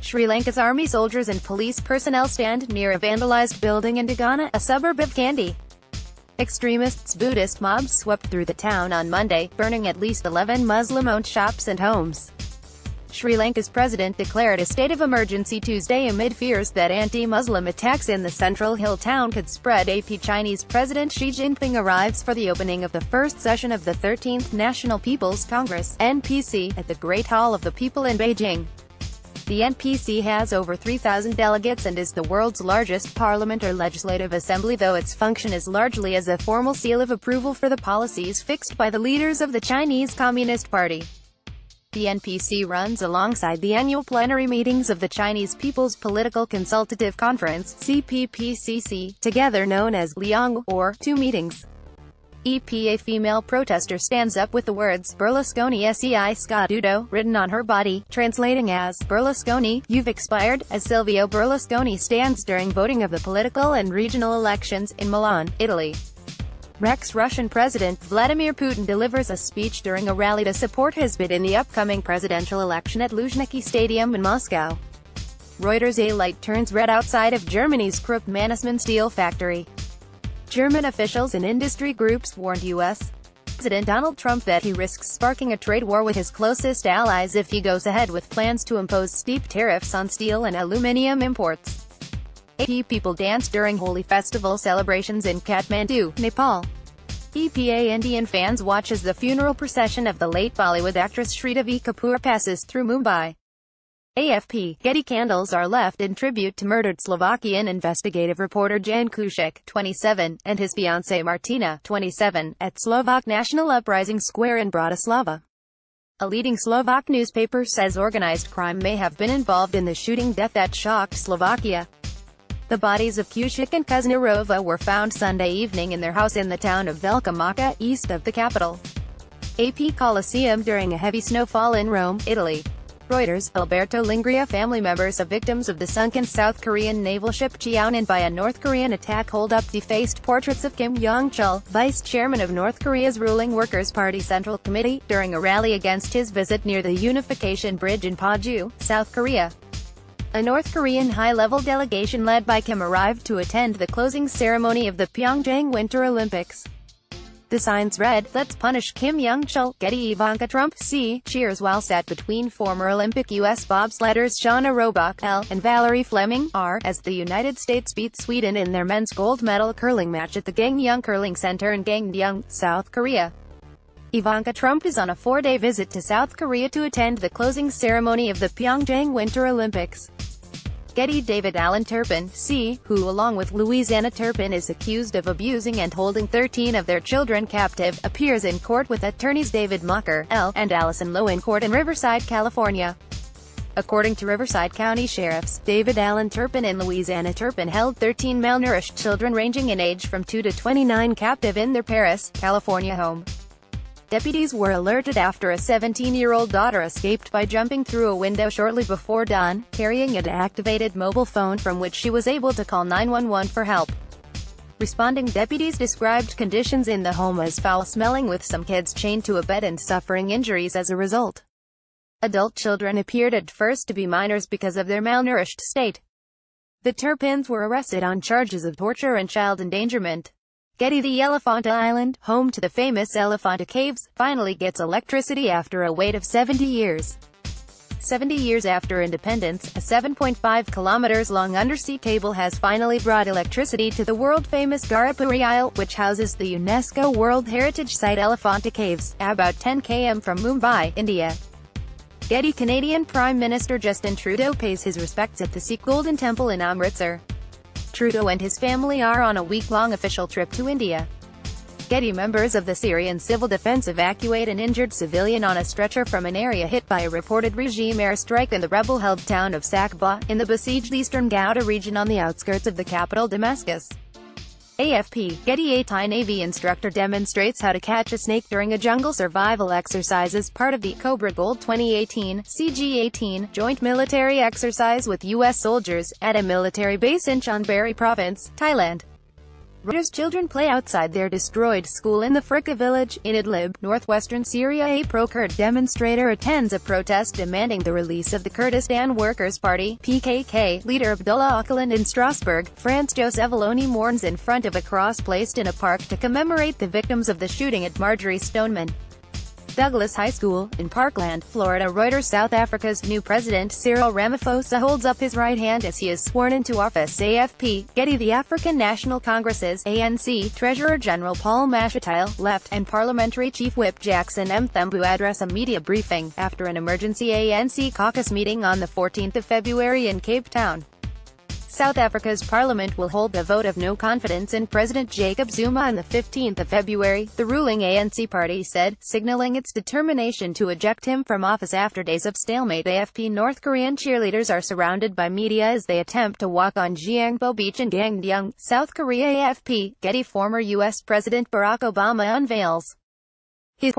Sri Lanka's army soldiers and police personnel stand near a vandalized building in Dagana, a suburb of Kandy. Extremists' Buddhist mobs swept through the town on Monday, burning at least 11 Muslim-owned shops and homes. Sri Lanka's president declared a state of emergency Tuesday amid fears that anti-Muslim attacks in the central hill town could spread. Chinese President Xi Jinping arrives for the opening of the first session of the 13th National People's Congress (NPC) at the Great Hall of the People in Beijing. The NPC has over 3,000 delegates and is the world's largest parliament or legislative assembly, though its function is largely as a formal seal of approval for the policies fixed by the leaders of the Chinese Communist Party. The NPC runs alongside the annual plenary meetings of the Chinese People's Political Consultative Conference (CPPCC), together known as Liang, or two meetings. A female protester stands up with the words "Berlusconi sei scaduto" written on her body, translating as "Berlusconi, you've expired," as Silvio Berlusconi stands during voting of the political and regional elections in Milan, Italy. Russian President Vladimir Putin delivers a speech during a rally to support his bid in the upcoming presidential election at Luzhniki Stadium in Moscow. Reuters: a light turns red outside of Germany's Krupp-Mannesmann steel factory. German officials and industry groups warned U.S. President Donald Trump that he risks sparking a trade war with his closest allies if he goes ahead with plans to impose steep tariffs on steel and aluminum imports. People danced during Holi festival celebrations in Kathmandu, Nepal. Indian fans watch as the funeral procession of the late Bollywood actress Sridevi Kapoor passes through Mumbai. AFP, Getty candles are left in tribute to murdered Slovakian investigative reporter Jan Kuciak, 27, and his fiancée Martina, 27, at Slovak National Uprising Square in Bratislava. A leading Slovak newspaper says organized crime may have been involved in the shooting death that shocked Slovakia. The bodies of Kuciak and Kuznarova were found Sunday evening in their house in the town of Velika Moka, east of the capital. AP Colosseum during a heavy snowfall in Rome, Italy. Reuters: Alberto Lingria family members of victims of the sunken South Korean naval ship Cheonan by a North Korean attack hold up defaced portraits of Kim Yong-chul, vice chairman of North Korea's ruling Workers' Party Central Committee, during a rally against his visit near the Unification Bridge in Paju, South Korea. A North Korean high-level delegation led by Kim arrived to attend the closing ceremony of the Pyeongchang Winter Olympics. The signs read, "Let's punish Kim Yong-chul." Getty: Ivanka Trump, C, cheers while sat between former Olympic U.S. bobsledders Shauna Robach, L, and Valerie Fleming, R, as the United States beat Sweden in their men's gold medal curling match at the Gangneung Curling Center in Gangneung, South Korea. Ivanka Trump is on a 4-day visit to South Korea to attend the closing ceremony of the Pyeongchang Winter Olympics. Getty: David Allen Turpin, C, who along with Louisiana Turpin is accused of abusing and holding 13 of their children captive, appears in court with attorneys David Mucker, L, and Allison Lowe in court in Riverside, California. According to Riverside County sheriffs, David Allen Turpin and Louisiana Turpin held 13 malnourished children ranging in age from 2 to 29 captive in their Paris, California home. Deputies were alerted after a 17-year-old daughter escaped by jumping through a window shortly before dawn, carrying an activated mobile phone from which she was able to call 911 for help. Responding deputies described conditions in the home as foul-smelling, with some kids chained to a bed and suffering injuries as a result. Adult children appeared at first to be minors because of their malnourished state. The Turpins were arrested on charges of torture and child endangerment. Getty: the Elephanta Island, home to the famous Elephanta Caves, finally gets electricity after a wait of 70 years. 70 years after independence, a 7.5 kilometers long undersea cable has finally brought electricity to the world-famous Garapuri Isle, which houses the UNESCO World Heritage Site Elephanta Caves, about 10 km from Mumbai, India. Getty: Canadian Prime Minister Justin Trudeau pays his respects at the Sikh Golden Temple in Amritsar. Trudeau and his family are on a week-long official trip to India. Getty: members of the Syrian Civil Defense evacuate an injured civilian on a stretcher from an area hit by a reported regime airstrike in the rebel-held town of Sakba, in the besieged eastern Ghouta region on the outskirts of the capital Damascus. AFP: Getty: a Thai Navy instructor demonstrates how to catch a snake during a jungle survival exercise as part of the Cobra Gold 2018 CG-18 joint military exercise with U.S. soldiers, at a military base in Chonburi Province, Thailand. Reuters. Children play outside their destroyed school in the Frika village, in Idlib, northwestern Syria. A pro-Kurd demonstrator attends a protest demanding the release of the Kurdistan Workers' Party (PKK) leader Abdullah Öcalan in Strasbourg, France. Joseph Aloni mourns in front of a cross placed in a park to commemorate the victims of the shooting at Marjorie Stoneman Douglas High School, in Parkland, Florida. Reuters. South Africa's new president Cyril Ramaphosa holds up his right hand as he is sworn into office. AFP, Getty. The African National Congress's ANC Treasurer General Paul Mashatile left, and Parliamentary Chief Whip Jackson Mthembu address a media briefing, after an emergency ANC caucus meeting on the 14th of February in Cape Town. South Africa's parliament will hold a vote of no confidence in President Jacob Zuma on the 15th of February, the ruling ANC party said, signaling its determination to eject him from office after days of stalemate. AFP. North Korean cheerleaders are surrounded by media as they attempt to walk on Gyeongbo Beach in Gangneung, South Korea. AFP. Getty. Former U.S. President Barack Obama unveils his